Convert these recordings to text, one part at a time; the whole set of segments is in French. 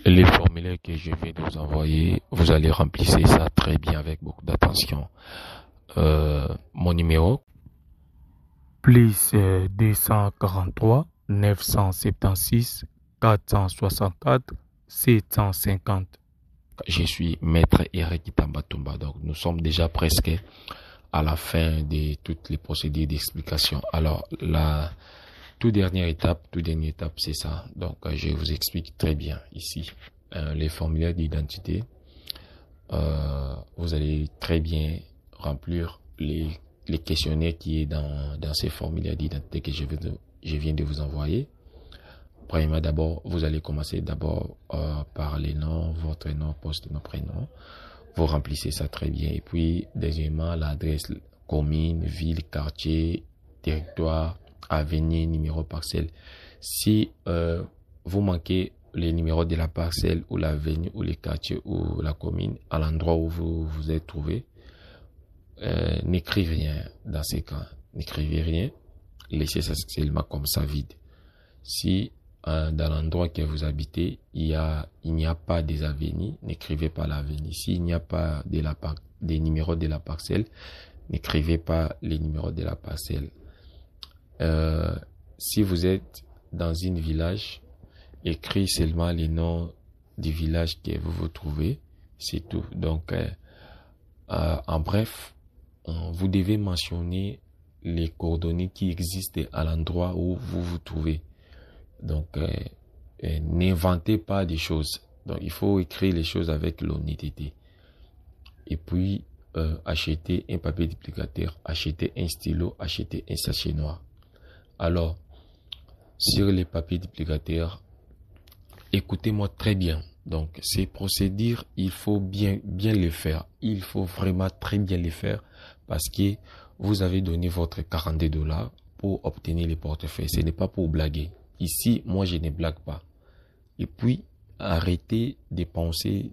Les formulaires que je vais vous envoyer, vous allez remplir ça très bien avec beaucoup d'attention. Mon numéro, plus 243 976 464 750. Je suis maître Eric Tambatumba. Donc, nous sommes déjà presque à la fin de toutes les procédures d'explication. Alors, la toute dernière étape, c'est ça. Donc, je vous explique très bien ici. Les formulaires d'identité, vous allez très bien remplir les questionnaires qui est dans ces formulaires d'identité que je viens de vous envoyer. Premièrement, d'abord, vous allez commencer par les noms, votre nom, poste, nom, prénom. Vous remplissez ça très bien. Et puis, deuxièmement, l'adresse, commune, ville, quartier, territoire, avenue, numéro parcelle. Si vous manquez les numéros de la parcelle ou l'avenue ou les quartiers ou la commune à l'endroit où vous vous êtes trouvé, n'écrivez rien dans ces cas. N'écrivez rien. Laissez ça seulement comme ça vide. Si dans l'endroit que vous habitez, il n'y a pas des avenues, n'écrivez pas l'avenue. S'il n'y a pas des numéros de la parcelle, n'écrivez pas les numéros de la parcelle. Si vous êtes dans un village, écrivez seulement les noms du village que vous vous trouvez, c'est tout. Donc, en bref, vous devez mentionner les coordonnées qui existent à l'endroit où vous vous trouvez. Donc, n'inventez pas des choses. Donc, il faut écrire les choses avec l'honnêteté. Et puis, achetez un papier duplicateur, achetez un stylo, achetez un sachet noir. Alors, sur les papiers duplicateurs, écoutez-moi très bien. Donc, ces procédures, il faut bien les faire. Il faut vraiment très bien les faire parce que vous avez donné votre $42 pour obtenir les portefeuilles. Ce n'est pas pour blaguer. Ici, moi, je ne blague pas. Et puis, arrêtez de penser,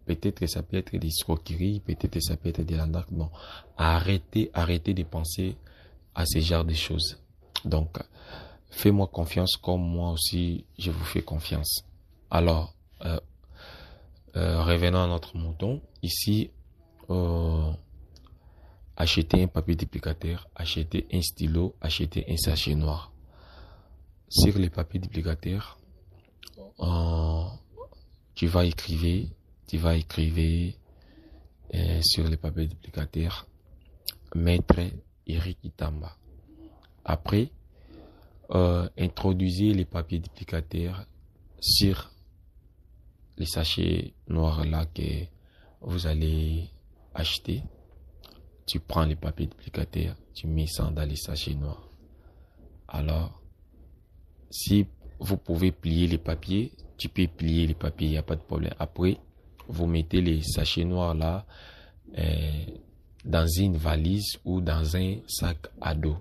peut-être ça peut être des escroqueries, peut-être ça peut être de l'arnaque. Non, arrêtez de penser à ce genre de choses. Donc, fais-moi confiance comme moi aussi, je vous fais confiance. Alors, revenons à notre mouton. Ici, achetez un papier duplicateur, achetez un stylo, achetez un sachet noir. Sur les papiers duplicateurs, tu vas écrire sur les papiers duplicateurs Maître Eric Itamba. Après, introduisez les papiers duplicateurs sur les sachets noirs là que vous allez acheter. Tu prends les papiers duplicateurs, tu mets ça dans les sachets noirs. Alors, si vous pouvez plier les papiers, tu peux plier les papiers, il n'y a pas de problème. Après, vous mettez les sachets noirs là dans une valise ou dans un sac à dos.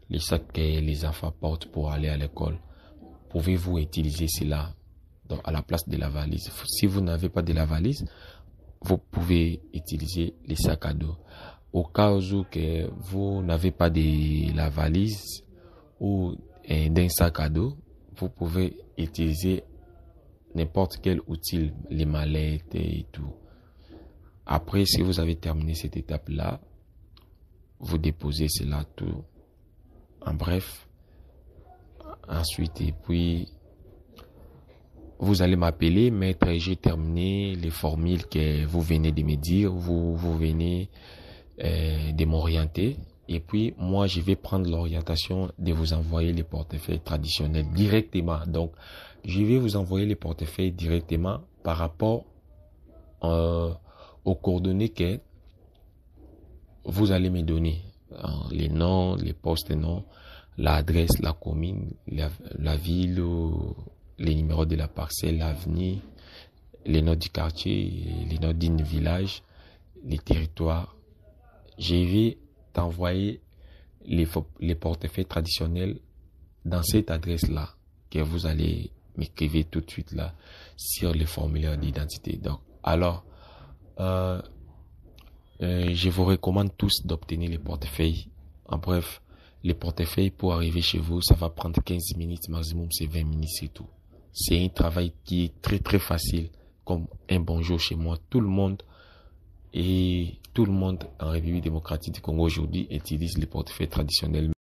Les sacs que les enfants portent pour aller à l'école. Pouvez-vous utiliser cela à la place de la valise? Si vous n'avez pas de la valise, vous pouvez utiliser les sacs à dos. Au cas où que vous n'avez pas de la valise ou d'un sac à dos, vous pouvez utiliser n'importe quel outil, les mallettes et tout. Après, si vous avez terminé cette étape-là, vous déposez cela tout. En bref, ensuite, et puis, vous allez m'appeler, maître, j'ai terminé les formules que vous venez de me dire, vous venez de m'orienter. Et puis, moi, je vais prendre l'orientation de vous envoyer les portefeuilles traditionnels directement. Donc, je vais vous envoyer les portefeuilles directement par rapport aux coordonnées que vous allez me donner. Les noms, les postes noms, l'adresse, la commune, la ville, les numéros de la parcelle, l'avenue, les noms du quartier, les noms d'un village, les territoires. Je vais t'envoyer les portefeuilles traditionnels dans cette adresse-là que vous allez m'écrire tout de suite là sur les formulaires d'identité. Donc, alors, je vous recommande tous d'obtenir les portefeuilles. En bref, les portefeuilles pour arriver chez vous, ça va prendre 15 minutes maximum, c'est 20 minutes, c'est tout. C'est un travail qui est très très facile, comme un bonjour chez moi. Tout le monde en République démocratique du Congo aujourd'hui utilise les portefeuilles traditionnels.